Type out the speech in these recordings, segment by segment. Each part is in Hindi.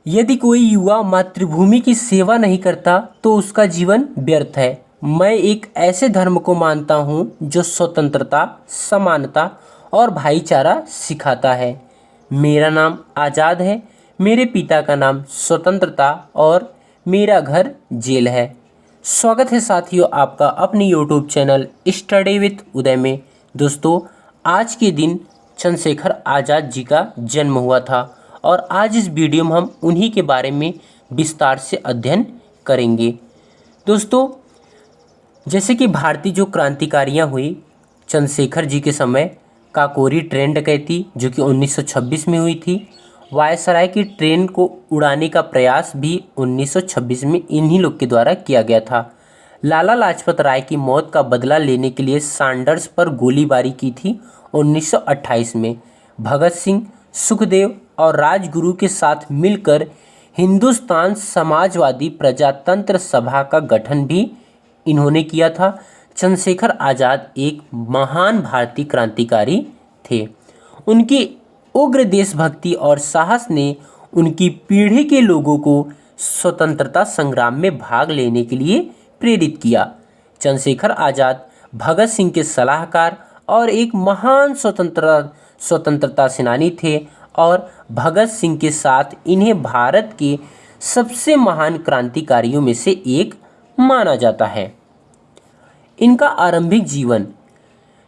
यदि कोई युवा मातृभूमि की सेवा नहीं करता तो उसका जीवन व्यर्थ है। मैं एक ऐसे धर्म को मानता हूँ जो स्वतंत्रता, समानता और भाईचारा सिखाता है। मेरा नाम आज़ाद है, मेरे पिता का नाम स्वतंत्रता और मेरा घर जेल है। स्वागत है साथियों आपका अपनी यूट्यूब चैनल स्टडी विथ उदय में। दोस्तों, आज के दिन चंद्रशेखर आज़ाद जी का जन्म हुआ था और आज इस वीडियो में हम उन्हीं के बारे में विस्तार से अध्ययन करेंगे। दोस्तों, जैसे कि भारतीय जो क्रांतिकारियाँ हुई चंद्रशेखर जी के समय, काकोरी ट्रेन डकैती जो कि 1926 में हुई थी। वायसराय की ट्रेन को उड़ाने का प्रयास भी 1926 में इन्हीं लोग के द्वारा किया गया था। लाला लाजपत राय की मौत का बदला लेने के लिए सैंडर्स पर गोलीबारी की थी 1928 में। भगत सिंह, सुखदेव और राजगुरु के साथ मिलकर हिंदुस्तान समाजवादी प्रजातंत्र सभा का गठन भी इन्होंने किया था। चंद्रशेखर आज़ाद एक महान भारतीय क्रांतिकारी थे। उनकी उग्र देशभक्ति और साहस ने उनकी पीढ़ी के लोगों को स्वतंत्रता संग्राम में भाग लेने के लिए प्रेरित किया। चंद्रशेखर आज़ाद भगत सिंह के सलाहकार और एक महान स्वतंत्रता सेनानी थे और भगत सिंह के साथ इन्हें भारत के सबसे महान क्रांतिकारियों में से एक माना जाता है। इनका आरंभिक जीवन।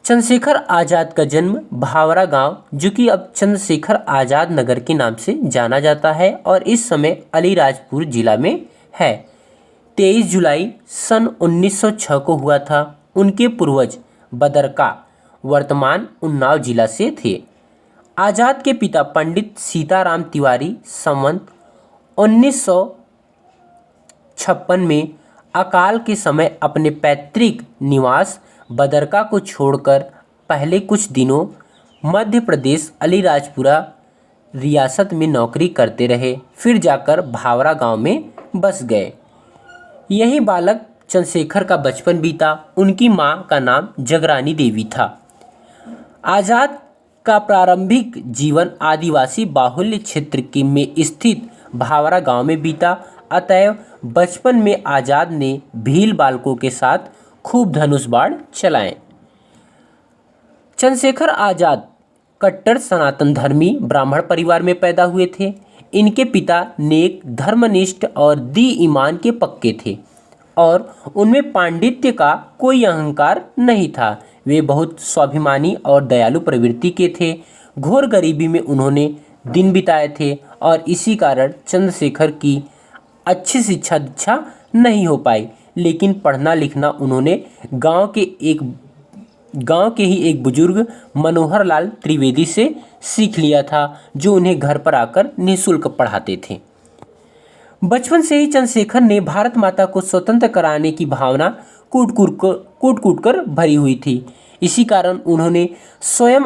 चंद्रशेखर आज़ाद का जन्म भावरा गांव, जो कि अब चंद्रशेखर आज़ाद नगर के नाम से जाना जाता है और इस समय अलीराजपुर जिला में है, 23 जुलाई सन 1906 को हुआ था। उनके पूर्वज बदरका वर्तमान उन्नाव जिला से थे। आज़ाद के पिता पंडित सीताराम तिवारी संवत 1956 में अकाल के समय अपने पैतृक निवास बदरका को छोड़कर पहले कुछ दिनों मध्य प्रदेश अलीराजपुरा रियासत में नौकरी करते रहे, फिर जाकर भावरा गांव में बस गए। यही बालक चंद्रशेखर का बचपन बीता। उनकी मां का नाम जगरानी देवी था। आज़ाद का प्रारंभिक जीवन आदिवासी बाहुल्य क्षेत्र के में स्थित भावरा गांव में बीता। अतएव बचपन में आज़ाद ने भील बालकों के साथ खूब धनुष बाण चलाए। चंद्रशेखर आज़ाद कट्टर सनातन धर्मी ब्राह्मण परिवार में पैदा हुए थे। इनके पिता नेक, धर्मनिष्ठ और दी ईमान के पक्के थे और उनमें पांडित्य का कोई अहंकार नहीं था। वे बहुत स्वाभिमानी और दयालु प्रवृत्ति के थे। घोर गरीबी में उन्होंने दिन बिताए थे और इसी कारण चंद्रशेखर की अच्छी शिक्षा दीक्षा नहीं हो पाई, लेकिन पढ़ना लिखना उन्होंने गांव के ही एक बुजुर्ग मनोहर लाल त्रिवेदी से सीख लिया था, जो उन्हें घर पर आकर निःशुल्क पढ़ाते थे। बचपन से ही चंद्रशेखर ने भारत माता को स्वतंत्र कराने की भावना कूट कूट कर भरी हुई थी। इसी कारण उन्होंने स्वयं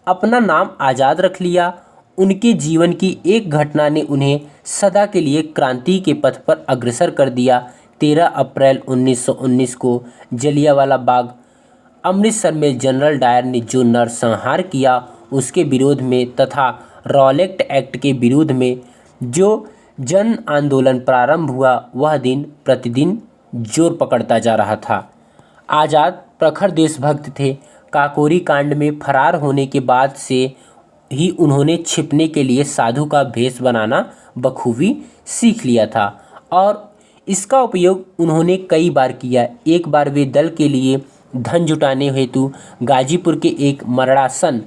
अपना नाम आज़ाद रख लिया। उनके जीवन की एक घटना ने उन्हें सदा के लिए क्रांति के पथ पर अग्रसर कर दिया। 13 अप्रैल 1919 को जलियांवाला बाग अमृतसर में जनरल डायर ने जो नरसंहार किया, उसके विरोध में तथा रॉलेट एक्ट के विरोध में जो जन आंदोलन प्रारंभ हुआ, वह दिन प्रतिदिन जोर पकड़ता जा रहा था। आज़ाद प्रखर देशभक्त थे। काकोरी कांड में फरार होने के बाद से ही उन्होंने छिपने के लिए साधु का भेष बनाना बखूबी सीख लिया था और इसका उपयोग उन्होंने कई बार किया। एक बार वे दल के लिए धन जुटाने हेतु गाजीपुर के एक मरणासन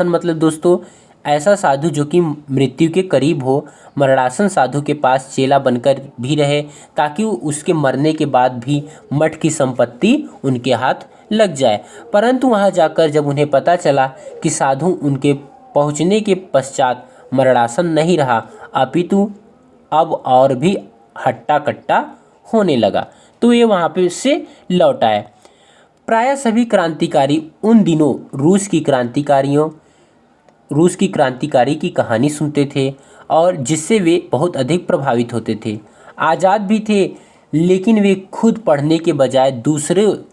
मतलब दोस्तों ऐसा साधु जो कि मृत्यु के करीब हो, मरणासन साधु के पास चेला बनकर भी रहे, ताकि उसके मरने के बाद भी मठ की संपत्ति उनके हाथ लग जाए। परंतु वहां जाकर जब उन्हें पता चला कि साधु उनके पहुंचने के पश्चात मरणासन नहीं रहा, अपितु अब और भी हट्टा कट्टा होने लगा, तो ये वहाँ पे से लौट आए। प्रायः सभी क्रांतिकारी उन दिनों रूस की क्रांतिकारी की कहानी सुनते थे और जिससे वे बहुत अधिक प्रभावित होते थे। आज़ाद भी थे, लेकिन वे खुद पढ़ने के बजाय दूसरे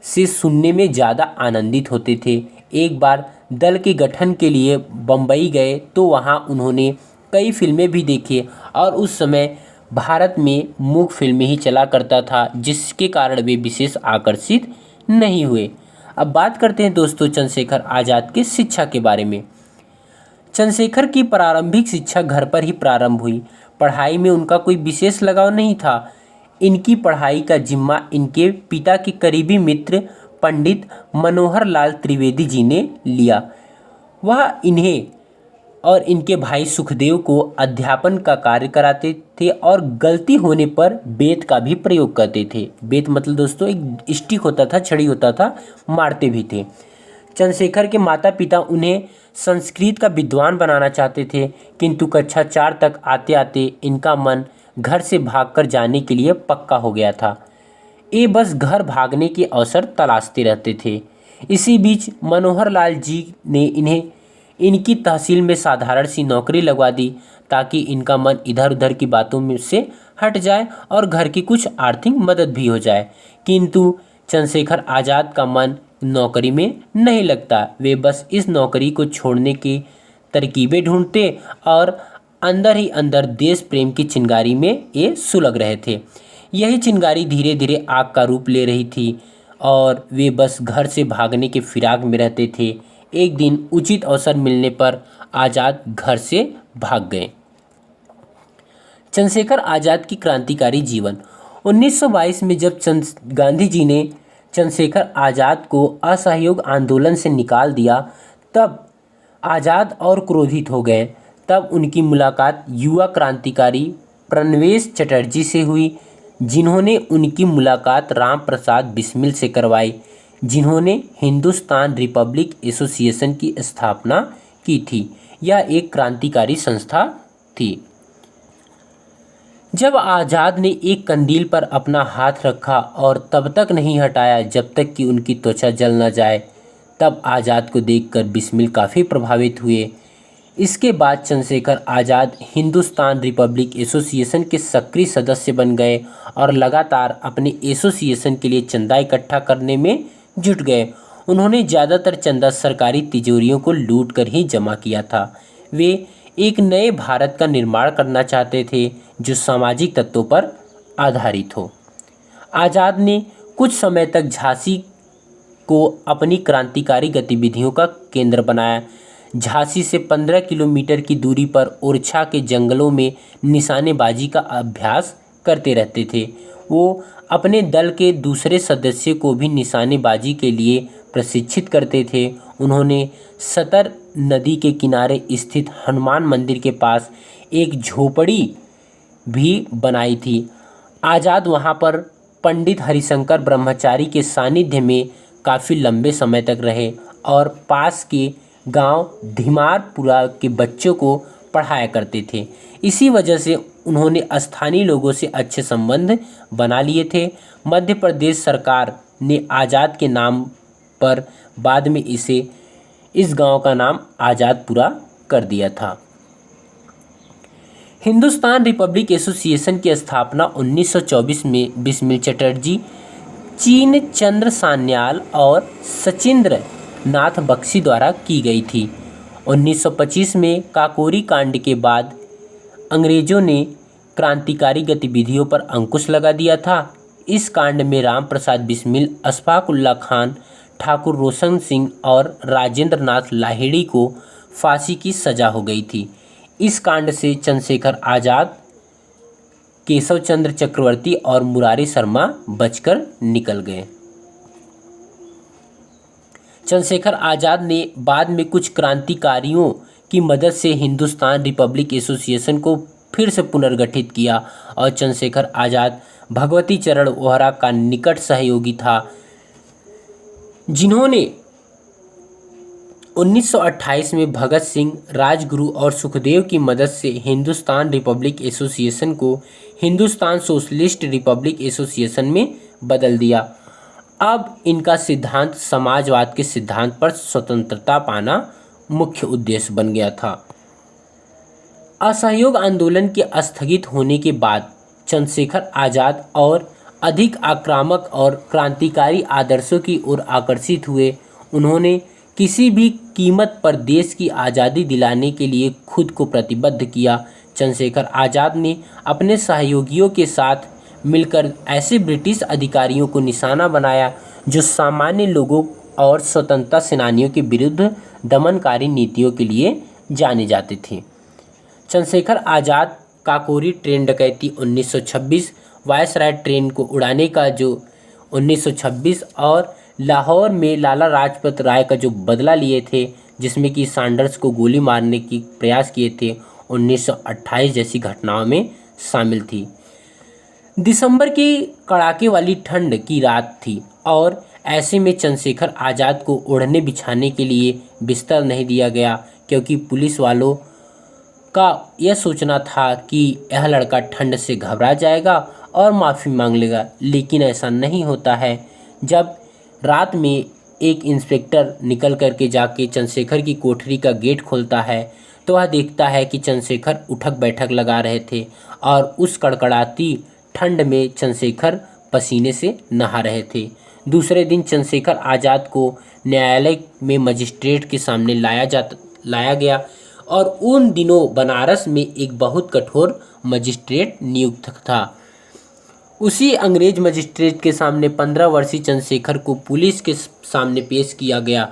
से सुनने में ज़्यादा आनंदित होते थे। एक बार दल के गठन के लिए बम्बई गए तो वहाँ उन्होंने कई फिल्में भी देखी और उस समय भारत में मूक फिल्में ही चला करता था, जिसके कारण वे विशेष आकर्षित नहीं हुए। अब बात करते हैं दोस्तों चंद्रशेखर आज़ाद के शिक्षा के बारे में। चंद्रशेखर की प्रारंभिक शिक्षा घर पर ही प्रारंभ हुई। पढ़ाई में उनका कोई विशेष लगाव नहीं था। इनकी पढ़ाई का जिम्मा इनके पिता के करीबी मित्र पंडित मनोहर लाल त्रिवेदी जी ने लिया। वह इन्हें और इनके भाई सुखदेव को अध्यापन का कार्य कराते थे और गलती होने पर बेत का भी प्रयोग करते थे। बेत मतलब दोस्तों एक स्टिक होता था, छड़ी होता था, मारते भी थे। चंद्रशेखर के माता पिता उन्हें संस्कृत का विद्वान बनाना चाहते थे, किंतु कक्षा 4 तक आते आते इनका मन घर से भागकर जाने के लिए पक्का हो गया था। ये बस घर भागने के अवसर तलाशते रहते थे। इसी बीच मनोहर लाल जी ने इन्हें इनकी तहसील में साधारण सी नौकरी लगवा दी, ताकि इनका मन इधर उधर की बातों में से हट जाए और घर की कुछ आर्थिक मदद भी हो जाए। किंतु चंद्रशेखर आज़ाद का मन नौकरी में नहीं लगता। वे बस इस नौकरी को छोड़ने की तरकीबें ढूंढते और अंदर ही अंदर देश प्रेम की चिंगारी में ये सुलग रहे थे। यही चिंगारी धीरे धीरे आग का रूप ले रही थी और वे बस घर से भागने के फिराक में रहते थे। एक दिन उचित अवसर मिलने पर आज़ाद घर से भाग गए। चंद्रशेखर आज़ाद की क्रांतिकारी जीवन। 1922 में जब गांधी जी ने चंद्रशेखर आज़ाद को असहयोग आंदोलन से निकाल दिया, तब आज़ाद और क्रोधित हो गए। तब उनकी मुलाकात युवा क्रांतिकारी प्रणवेश चटर्जी से हुई, जिन्होंने उनकी मुलाकात राम प्रसाद बिस्मिल से करवाई, जिन्होंने हिंदुस्तान रिपब्लिक एसोसिएशन की स्थापना की थी। यह एक क्रांतिकारी संस्था थी। जब आज़ाद ने एक कंदील पर अपना हाथ रखा और तब तक नहीं हटाया जब तक कि उनकी त्वचा जल न जाए, तब आज़ाद को देखकर बिस्मिल काफ़ी प्रभावित हुए। इसके बाद चंद्रशेखर आज़ाद हिंदुस्तान रिपब्लिक एसोसिएशन के सक्रिय सदस्य बन गए और लगातार अपने एसोसिएशन के लिए चंदा इकट्ठा करने में जुट गए। उन्होंने ज़्यादातर चंदा सरकारी तिजोरियों को लूट कर ही जमा किया था। वे एक नए भारत का निर्माण करना चाहते थे जो सामाजिक तत्वों पर आधारित हो। आज़ाद ने कुछ समय तक झांसी को अपनी क्रांतिकारी गतिविधियों का केंद्र बनाया। झांसी से 15 किलोमीटर की दूरी पर ओरछा के जंगलों में निशानेबाजी का अभ्यास करते रहते थे। वो अपने दल के दूसरे सदस्य को भी निशानेबाजी के लिए प्रशिक्षित करते थे। उन्होंने सतर नदी के किनारे स्थित हनुमान मंदिर के पास एक झोपड़ी भी बनाई थी। आज़ाद वहां पर पंडित हरिशंकर ब्रह्मचारी के सानिध्य में काफ़ी लंबे समय तक रहे और पास के गांव धीमारपुरा के बच्चों को पढ़ाया करते थे। इसी वजह से उन्होंने स्थानीय लोगों से अच्छे संबंध बना लिए थे। मध्य प्रदेश सरकार ने आज़ाद के नाम पर बाद में इस गांव का नाम आज़ादपुरा कर दिया था। हिंदुस्तान रिपब्लिक एसोसिएशन की स्थापना 1924 में बिस्मिल चटर्जी, चीन चंद्र सान्याल और सचिंद्र नाथ बख्शी द्वारा की गई थी। 1925 में काकोरी कांड के बाद अंग्रेजों ने क्रांतिकारी गतिविधियों पर अंकुश लगा दिया था। इस कांड में राम प्रसाद बिस्मिल, अशफाक उल्लाह खान, ठाकुर रोशन सिंह और राजेंद्र नाथ लाहिड़ी को फांसी की सजा हो गई थी। इस कांड से चंद्रशेखर आज़ाद, केशव चंद्र चक्रवर्ती और मुरारी शर्मा बचकर निकल गए। चंद्रशेखर आज़ाद ने बाद में कुछ क्रांतिकारियों की मदद से हिंदुस्तान रिपब्लिक एसोसिएशन को फिर से पुनर्गठित किया और चंद्रशेखर आज़ाद भगवती चरण वोहरा का निकट सहयोगी था, जिन्होंने 1928 में भगत सिंह, राजगुरु और सुखदेव की मदद से हिंदुस्तान रिपब्लिक एसोसिएशन को हिंदुस्तान सोशलिस्ट रिपब्लिक एसोसिएशन में बदल दिया। अब इनका सिद्धांत समाजवाद के सिद्धांत पर स्वतंत्रता पाना मुख्य उद्देश्य बन गया था। असहयोग आंदोलन के स्थगित होने के बाद चंद्रशेखर आज़ाद और अधिक आक्रामक और क्रांतिकारी आदर्शों की ओर आकर्षित हुए। उन्होंने किसी भी कीमत पर देश की आज़ादी दिलाने के लिए खुद को प्रतिबद्ध किया। चंद्रशेखर आज़ाद ने अपने सहयोगियों के साथ मिलकर ऐसे ब्रिटिश अधिकारियों को निशाना बनाया जो सामान्य लोगों और स्वतंत्रता सेनानियों के विरुद्ध दमनकारी नीतियों के लिए जाने जाते थे। चंद्रशेखर आज़ाद काकोरी ट्रेन डकैती 1926, वायसराय ट्रेन को उड़ाने का जो 1926 और लाहौर में लाला लाजपत राय का जो बदला लिए थे, जिसमें कि सैंडर्स को गोली मारने की प्रयास किए थे, 1928 जैसी घटनाओं में शामिल थी। दिसंबर की कड़ाके वाली ठंड की रात थी और ऐसे में चंद्रशेखर आज़ाद को ओढ़ने बिछाने के लिए बिस्तर नहीं दिया गया, क्योंकि पुलिस वालों का यह सोचना था कि यह लड़का ठंड से घबरा जाएगा और माफ़ी मांग लेगा, लेकिन ऐसा नहीं होता है। जब रात में एक इंस्पेक्टर निकल करके जाके चंद्रशेखर की कोठरी का गेट खोलता है तो वह देखता है कि चंद्रशेखर उठक बैठक लगा रहे थे और उस कड़कड़ाती ठंड में चंद्रशेखर पसीने से नहा रहे थे। दूसरे दिन चंद्रशेखर आज़ाद को न्यायालय में मजिस्ट्रेट के सामने लाया गया और उन दिनों बनारस में एक बहुत कठोर मजिस्ट्रेट नियुक्त था। उसी अंग्रेज मजिस्ट्रेट के सामने 15 वर्षीय चंद्रशेखर को पुलिस के सामने पेश किया गया।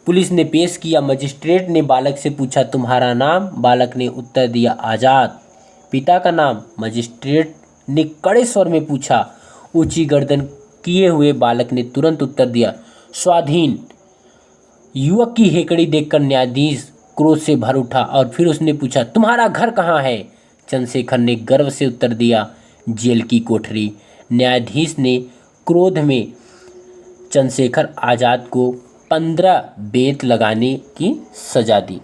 पुलिस ने पेश किया। मजिस्ट्रेट ने बालक से पूछा, तुम्हारा नाम? बालक ने उत्तर दिया, आज़ाद। पिता का नाम? मजिस्ट्रेट ने कड़े स्वर में पूछा। ऊंची गर्दन किए हुए बालक ने तुरंत उत्तर दिया, स्वाधीन। युवक की हेकड़ी देखकर न्यायाधीश क्रोध से भर उठा और फिर उसने पूछा, तुम्हारा घर कहाँ है? चंद्रशेखर ने गर्व से उत्तर दिया, जेल की कोठरी। न्यायाधीश ने क्रोध में चंद्रशेखर आज़ाद को 15 बेंत लगाने की सजा दी।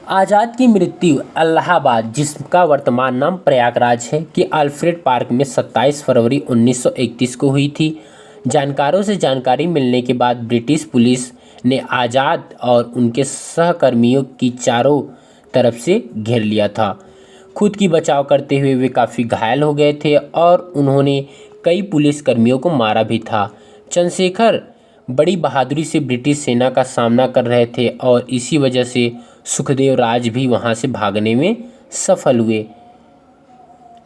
आज़ाद की मृत्यु इलाहाबाद, जिसका वर्तमान नाम प्रयागराज है, के अल्फ्रेड पार्क में 27 फरवरी 1931 को हुई थी। जानकारों से जानकारी मिलने के बाद ब्रिटिश पुलिस ने आज़ाद और उनके सहकर्मियों की चारों तरफ से घेर लिया था। खुद की बचाव करते हुए वे काफ़ी घायल हो गए थे और उन्होंने कई पुलिसकर्मियों को मारा भी था। चंद्रशेखर बड़ी बहादुरी से ब्रिटिश सेना का सामना कर रहे थे और इसी वजह से सुखदेव राज भी वहां से भागने में सफल हुए।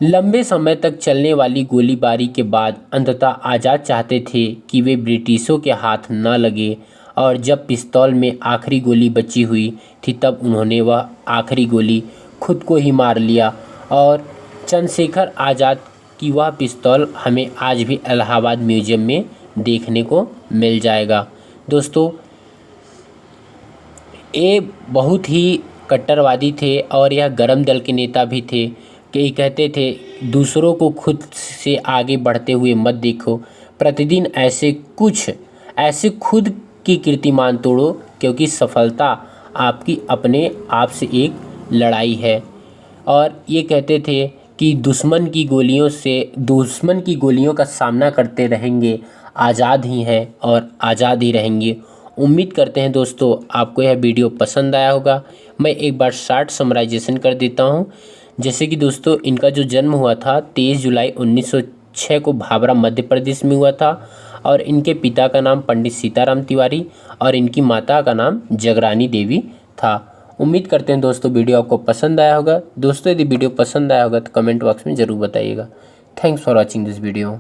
लंबे समय तक चलने वाली गोलीबारी के बाद अंततः आज़ाद चाहते थे कि वे ब्रिटिशों के हाथ न लगे और जब पिस्तौल में आखिरी गोली बची हुई थी तब उन्होंने वह आखिरी गोली खुद को ही मार लिया और चंद्रशेखर आज़ाद की वह पिस्तौल हमें आज भी इलाहाबाद म्यूजियम में देखने को मिल जाएगा। दोस्तों, ये बहुत ही कट्टरवादी थे और यह गरम दल के नेता भी थे कि कहते थे दूसरों को खुद से आगे बढ़ते हुए मत देखो, प्रतिदिन ऐसे खुद की कीर्तिमान तोड़ो, क्योंकि सफलता आपकी अपने आप से एक लड़ाई है। और ये कहते थे कि दुश्मन की गोलियों का सामना करते रहेंगे, आज़ाद ही हैं और आज़ाद ही रहेंगे। उम्मीद करते हैं दोस्तों आपको यह वीडियो पसंद आया होगा। मैं एक बार शार्ट समराइजेशन कर देता हूँ। जैसे कि दोस्तों, इनका जो जन्म हुआ था 23 जुलाई 1906 को भाभरा मध्य प्रदेश में हुआ था और इनके पिता का नाम पंडित सीताराम तिवारी और इनकी माता का नाम जगरानी देवी था। उम्मीद करते हैं दोस्तों वीडियो आपको पसंद आया होगा। दोस्तों, यदि वीडियो पसंद आया होगा तो कमेंट बॉक्स में ज़रूर बताइएगा। Thanks for watching this video.